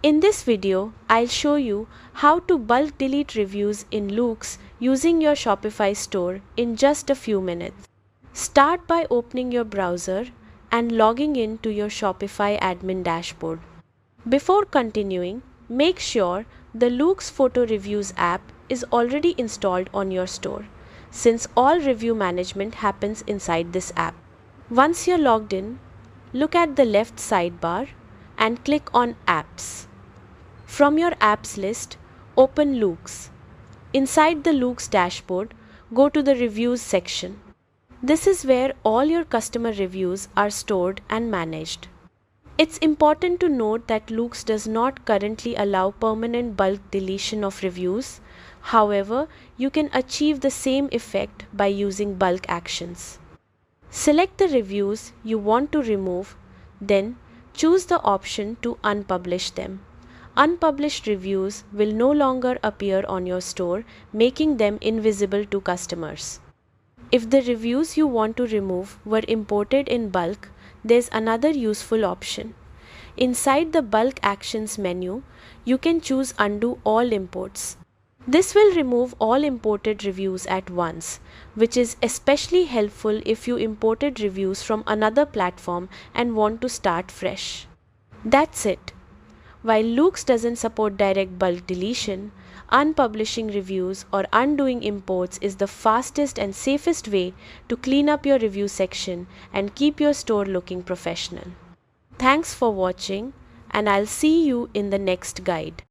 In this video, I'll show you how to bulk delete reviews in Loox using your Shopify store in just a few minutes. Start by opening your browser and logging in to your Shopify admin dashboard. Before continuing, make sure the Loox Photo Reviews app is already installed on your store, since all review management happens inside this app. Once you're logged in, look at the left sidebar and click on Apps. From your apps list, open Loox. Inside the Loox dashboard, go to the Reviews section. This is where all your customer reviews are stored and managed. It's important to note that Loox does not currently allow permanent bulk deletion of reviews. However, you can achieve the same effect by using bulk actions. Select the reviews you want to remove, then choose the option to unpublish them. Unpublished reviews will no longer appear on your store, making them invisible to customers. If the reviews you want to remove were imported in bulk, there's another useful option. Inside the Bulk Actions menu, you can choose Undo All Imports. This will remove all imported reviews at once, which is especially helpful if you imported reviews from another platform and want to start fresh. That's it. While Loox doesn't support direct bulk deletion, unpublishing reviews or undoing imports is the fastest and safest way to clean up your review section and keep your store looking professional. Thanks for watching, and I'll see you in the next guide.